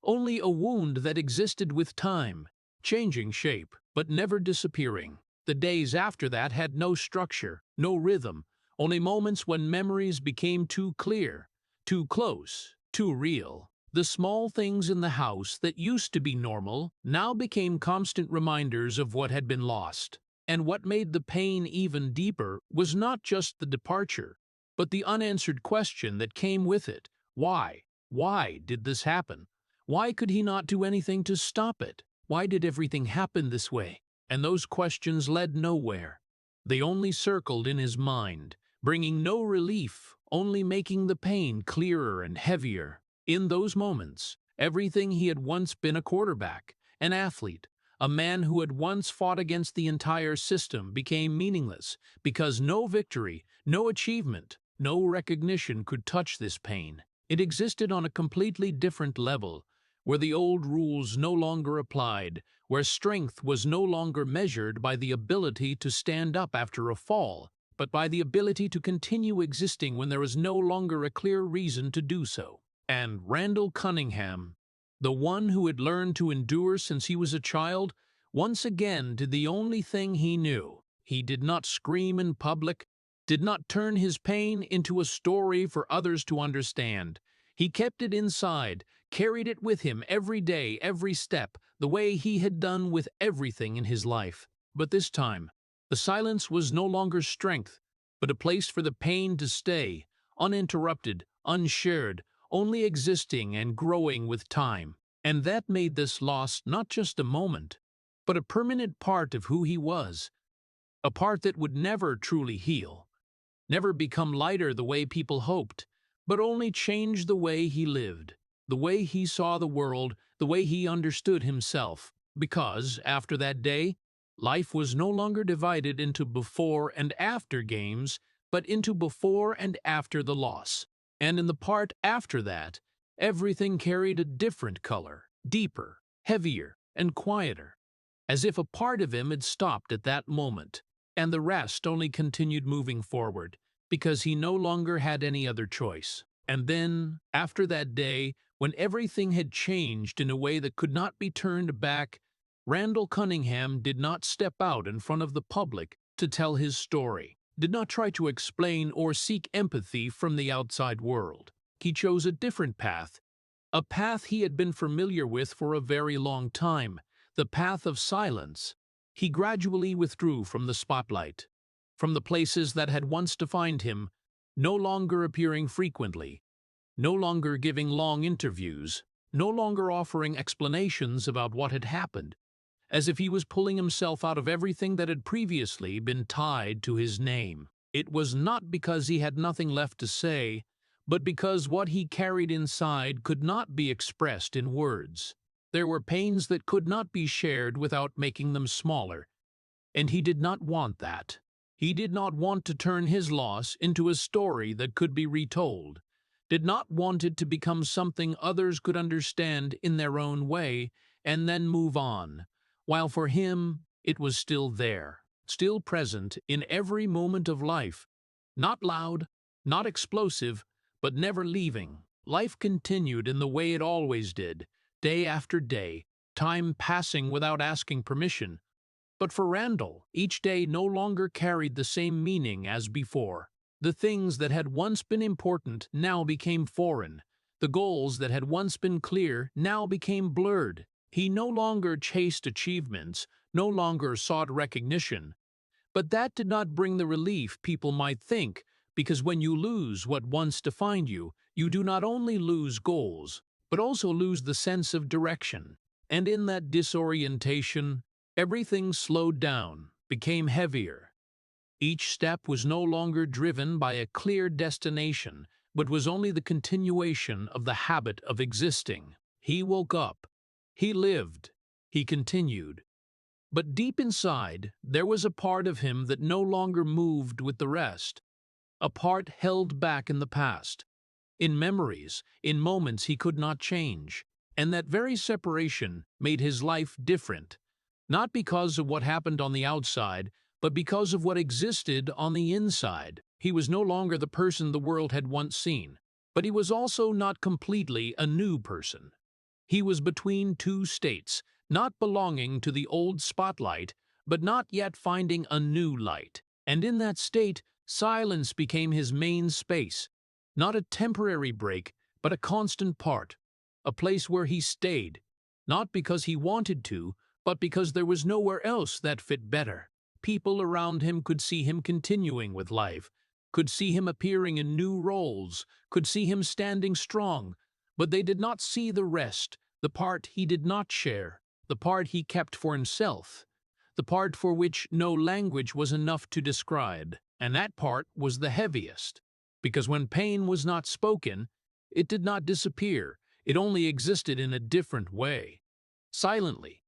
only a wound that existed with time, changing shape, but never disappearing. The days after that had no structure, no rhythm, only moments when memories became too clear, too close, too real. The small things in the house that used to be normal now became constant reminders of what had been lost. And what made the pain even deeper was not just the departure, but the unanswered question that came with it. Why? Why did this happen? Why could he not do anything to stop it? Why did everything happen this way? And those questions led nowhere. They only circled in his mind, bringing no relief, only making the pain clearer and heavier. In those moments, everything he had once been, a quarterback, an athlete, a man who had once fought against the entire system, became meaningless because no victory, no achievement, no recognition could touch this pain. It existed on a completely different level, where the old rules no longer applied, where strength was no longer measured by the ability to stand up after a fall, but by the ability to continue existing when there is no longer a clear reason to do so. And Randall Cunningham, the one who had learned to endure since he was a child, once again did the only thing he knew. He did not scream in public, did not turn his pain into a story for others to understand. He kept it inside, carried it with him every day, every step, the way he had done with everything in his life. But this time, the silence was no longer strength, but a place for the pain to stay, uninterrupted, unshared, only existing and growing with time. And that made this loss not just a moment, but a permanent part of who he was, a part that would never truly heal, never become lighter the way people hoped, but only change the way he lived, the way he saw the world, the way he understood himself. Because, after that day, life was no longer divided into before and after games, but into before and after the loss. And in the part after that, everything carried a different color, deeper, heavier, and quieter, as if a part of him had stopped at that moment, and the rest only continued moving forward, because he no longer had any other choice. And then, after that day, when everything had changed in a way that could not be turned back, Randall Cunningham did not step out in front of the public to tell his story, did not try to explain or seek empathy from the outside world. He chose a different path, a path he had been familiar with for a very long time, the path of silence. He gradually withdrew from the spotlight, from the places that had once defined him, no longer appearing frequently, no longer giving long interviews, no longer offering explanations about what had happened, as if he was pulling himself out of everything that had previously been tied to his name. It was not because he had nothing left to say, but because what he carried inside could not be expressed in words. There were pains that could not be shared without making them smaller, and he did not want that. He did not want to turn his loss into a story that could be retold, did not want it to become something others could understand in their own way and then move on, while for him it was still there, still present in every moment of life, not loud, not explosive, but never leaving. Life continued in the way it always did, day after day, time passing without asking permission. But for Randall, each day no longer carried the same meaning as before. The things that had once been important now became foreign. The goals that had once been clear now became blurred. He no longer chased achievements, no longer sought recognition. But that did not bring the relief people might think, because when you lose what once defined you, you do not only lose goals, but also lose the sense of direction. And in that disorientation, everything slowed down, became heavier. Each step was no longer driven by a clear destination, but was only the continuation of the habit of existing. He woke up. He lived. He continued. But deep inside, there was a part of him that no longer moved with the rest, a part held back in the past, in memories, in moments he could not change. And that very separation made his life different, not because of what happened on the outside, but because of what existed on the inside. He was no longer the person the world had once seen, but he was also not completely a new person. He was between two states, not belonging to the old spotlight, but not yet finding a new light. And in that state, silence became his main space, not a temporary break, but a constant part, a place where he stayed, not because he wanted to, but because there was nowhere else that fit better. People around him could see him continuing with life, could see him appearing in new roles, could see him standing strong, but they did not see the rest, the part he did not share, the part he kept for himself, the part for which no language was enough to describe. And that part was the heaviest, because when pain was not spoken, it did not disappear, it only existed in a different way, silently,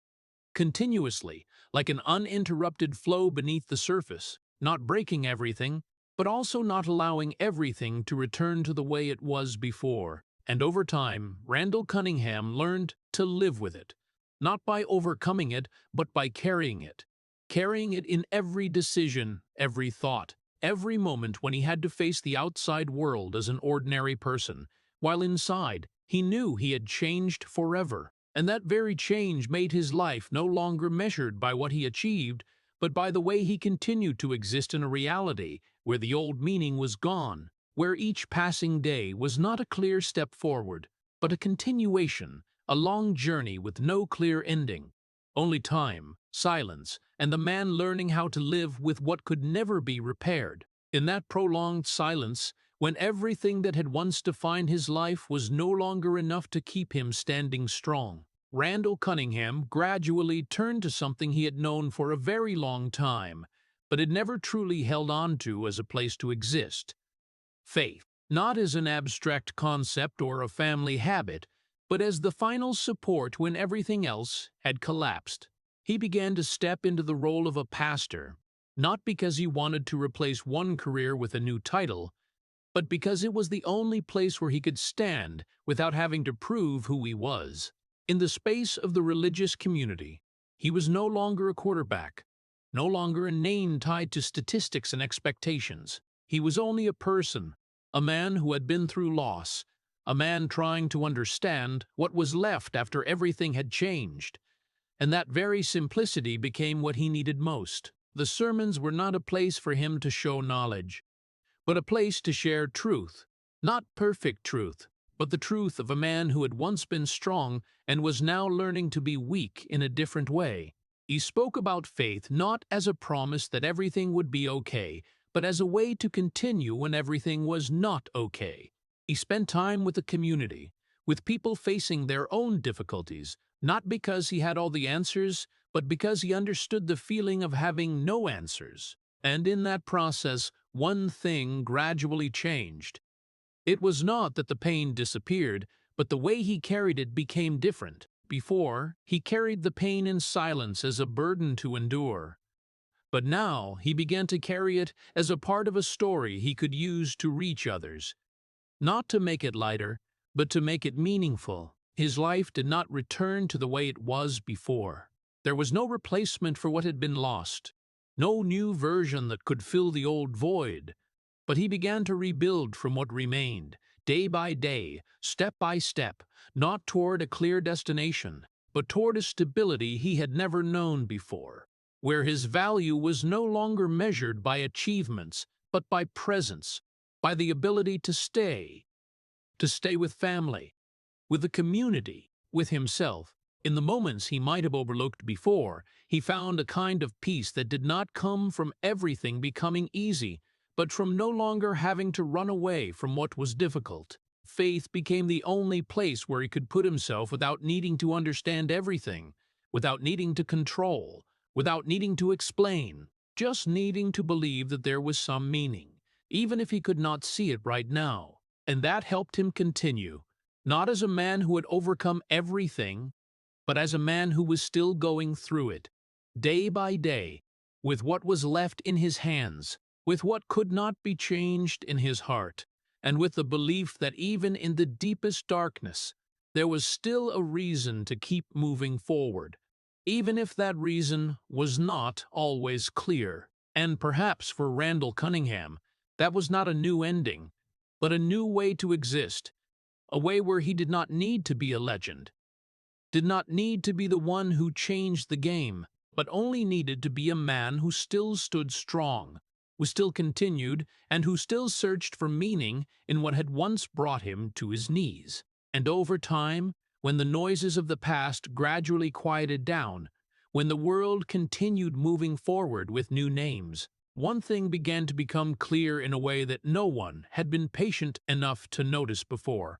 continuously, like an uninterrupted flow beneath the surface, not breaking everything, but also not allowing everything to return to the way it was before. And over time, Randall Cunningham learned to live with it, not by overcoming it, but by carrying it in every decision, every thought, every moment when he had to face the outside world as an ordinary person, while inside he knew he had changed forever. And that very change made his life no longer measured by what he achieved, but by the way he continued to exist in a reality where the old meaning was gone, where each passing day was not a clear step forward, but a continuation, a long journey with no clear ending. Only time, silence, and the man learning how to live with what could never be repaired. In that prolonged silence, when everything that had once defined his life was no longer enough to keep him standing strong, Randall Cunningham gradually turned to something he had known for a very long time, but had never truly held on to as a place to exist: faith. Not as an abstract concept or a family habit, but as the final support when everything else had collapsed. He began to step into the role of a pastor, not because he wanted to replace one career with a new title, but because it was the only place where he could stand without having to prove who he was. In the space of the religious community, he was no longer a quarterback, no longer a name tied to statistics and expectations. He was only a person, a man who had been through loss, a man trying to understand what was left after everything had changed. And that very simplicity became what he needed most. The sermons were not a place for him to show knowledge, but a place to share truth. Not perfect truth, but the truth of a man who had once been strong and was now learning to be weak in a different way. He spoke about faith not as a promise that everything would be okay, but as a way to continue when everything was not okay. He spent time with the community, with people facing their own difficulties, not because he had all the answers, but because he understood the feeling of having no answers. And in that process, one thing gradually changed. It was not that the pain disappeared, but the way he carried it became different. Before, he carried the pain in silence as a burden to endure. But now he began to carry it as a part of a story he could use to reach others. Not to make it lighter, but to make it meaningful. His life did not return to the way it was before. There was no replacement for what had been lost, no new version that could fill the old void. But he began to rebuild from what remained, day by day, step by step, not toward a clear destination, but toward a stability he had never known before, where his value was no longer measured by achievements, but by presence, by the ability to stay with family, with the community, with himself. In the moments he might have overlooked before, he found a kind of peace that did not come from everything becoming easy, but from no longer having to run away from what was difficult. Faith became the only place where he could put himself without needing to understand everything, without needing to control, without needing to explain, just needing to believe that there was some meaning, even if he could not see it right now. And that helped him continue, not as a man who had overcome everything, but as a man who was still going through it, day by day, with what was left in his hands, with what could not be changed in his heart, and with the belief that even in the deepest darkness, there was still a reason to keep moving forward, even if that reason was not always clear. And perhaps for Randall Cunningham, that was not a new ending, but a new way to exist, a way where he did not need to be a legend, did not need to be the one who changed the game, but only needed to be a man who still stood strong, who still continued, and who still searched for meaning in what had once brought him to his knees. And over time, when the noises of the past gradually quieted down, when the world continued moving forward with new names, one thing began to become clear in a way that no one had been patient enough to notice before: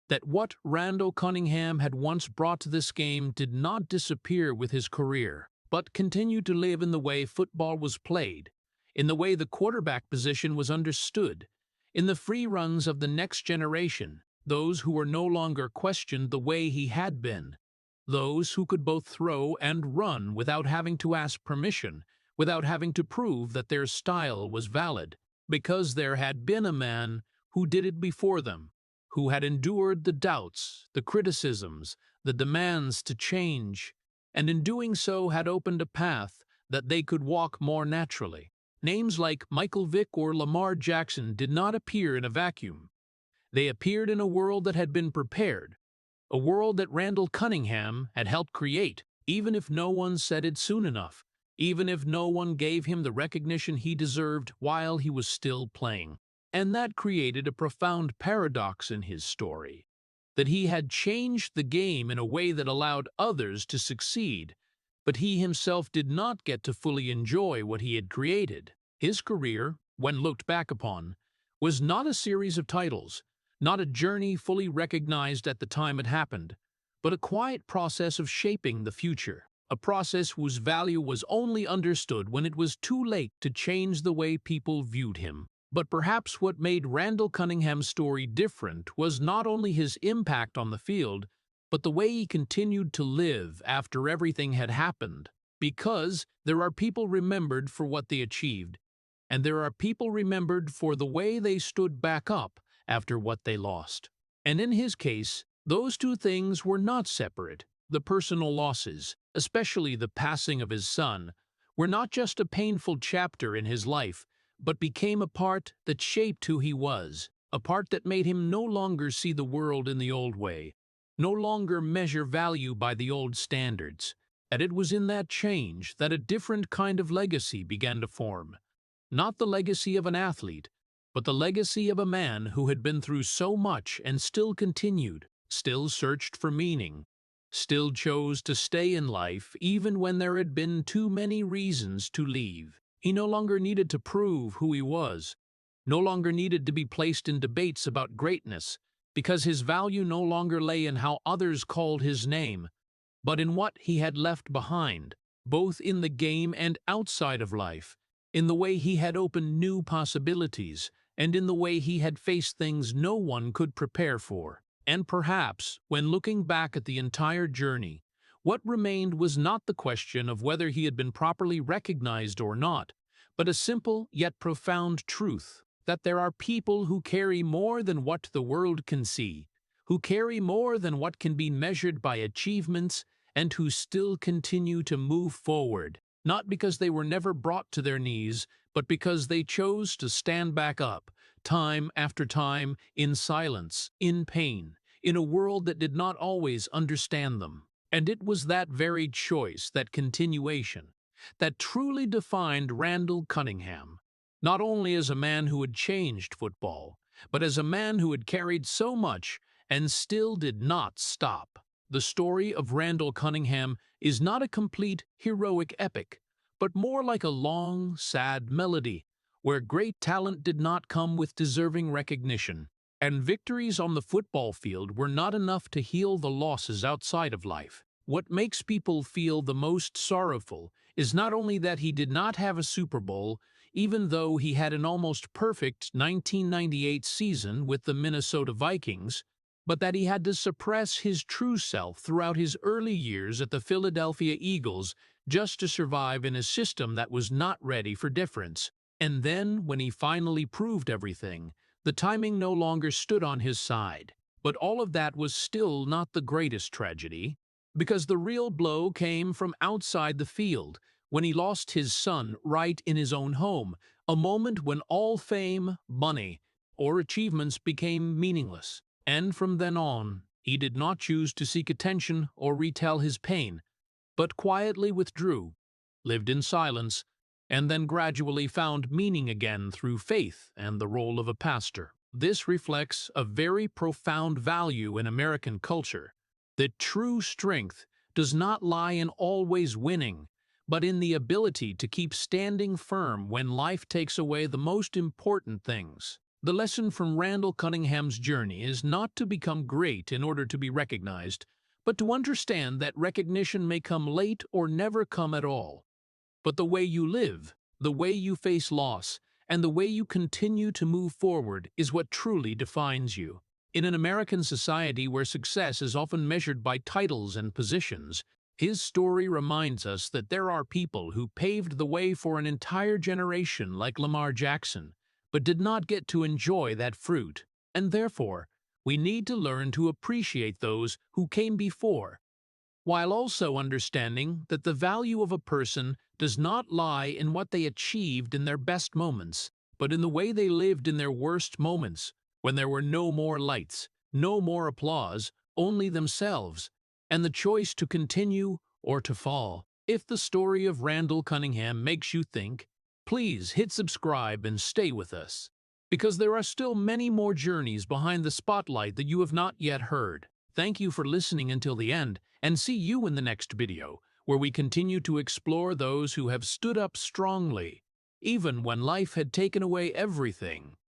that what Randall Cunningham had once brought to this game did not disappear with his career, but continued to live in the way football was played, in the way the quarterback position was understood, in the free runs of the next generation, those who were no longer questioned the way he had been, those who could both throw and run without having to ask permission, without having to prove that their style was valid, because there had been a man who did it before them, who had endured the doubts, the criticisms, the demands to change, and in doing so had opened a path that they could walk more naturally. Names like Michael Vick or Lamar Jackson did not appear in a vacuum. They appeared in a world that had been prepared, a world that Randall Cunningham had helped create, even if no one said it soon enough, even if no one gave him the recognition he deserved while he was still playing. And that created a profound paradox in his story, that he had changed the game in a way that allowed others to succeed, but he himself did not get to fully enjoy what he had created. His career, when looked back upon, was not a series of titles, not a journey fully recognized at the time it happened, but a quiet process of shaping the future, a process whose value was only understood when it was too late to change the way people viewed him. But perhaps what made Randall Cunningham's story different was not only his impact on the field, but the way he continued to live after everything had happened. Because there are people remembered for what they achieved, and there are people remembered for the way they stood back up after what they lost. And in his case, those two things were not separate. The personal losses, especially the passing of his son, were not just a painful chapter in his life, but became a part that shaped who he was, a part that made him no longer see the world in the old way, no longer measure value by the old standards. And it was in that change that a different kind of legacy began to form. Not the legacy of an athlete, but the legacy of a man who had been through so much and still continued, still searched for meaning, still chose to stay in life even when there had been too many reasons to leave. He no longer needed to prove who he was, no longer needed to be placed in debates about greatness, because his value no longer lay in how others called his name, but in what he had left behind, both in the game and outside of life, in the way he had opened new possibilities, and in the way he had faced things no one could prepare for. And perhaps, when looking back at the entire journey, what remained was not the question of whether he had been properly recognized or not, but a simple yet profound truth, that there are people who carry more than what the world can see, who carry more than what can be measured by achievements, and who still continue to move forward, not because they were never brought to their knees, but because they chose to stand back up, time after time, in silence, in pain, in a world that did not always understand them. And it was that very choice, that continuation, that truly defined Randall Cunningham, not only as a man who had changed football, but as a man who had carried so much and still did not stop. The story of Randall Cunningham is not a complete heroic epic, but more like a long, sad melody, where great talent did not come with deserving recognition, and victories on the football field were not enough to heal the losses outside of life. What makes people feel the most sorrowful is not only that he did not have a Super Bowl, even though he had an almost perfect 1998 season with the Minnesota Vikings, but that he had to suppress his true self throughout his early years at the Philadelphia Eagles just to survive in a system that was not ready for difference. And then, when he finally proved everything, the timing no longer stood on his side. But all of that was still not the greatest tragedy, because the real blow came from outside the field, when he lost his son right in his own home, a moment when all fame, money, or achievements became meaningless. And from then on, he did not choose to seek attention or retell his pain, but quietly withdrew, lived in silence, and then gradually found meaning again through faith and the role of a pastor. This reflects a very profound value in American culture, that true strength does not lie in always winning, but in the ability to keep standing firm when life takes away the most important things. The lesson from Randall Cunningham's journey is not to become great in order to be recognized, but to understand that recognition may come late or never come at all. But the way you live, the way you face loss, and the way you continue to move forward is what truly defines you. In an American society where success is often measured by titles and positions, his story reminds us that there are people who paved the way for an entire generation like Lamar Jackson, but did not get to enjoy that fruit. And therefore, we need to learn to appreciate those who came before, while also understanding that the value of a person does not lie in what they achieved in their best moments, but in the way they lived in their worst moments, when there were no more lights, no more applause, only themselves, and the choice to continue or to fall. If the story of Randall Cunningham makes you think, please hit subscribe and stay with us, because there are still many more journeys behind the spotlight that you have not yet heard. Thank you for listening until the end, and see you in the next video, where we continue to explore those who have stood up strongly, even when life had taken away everything.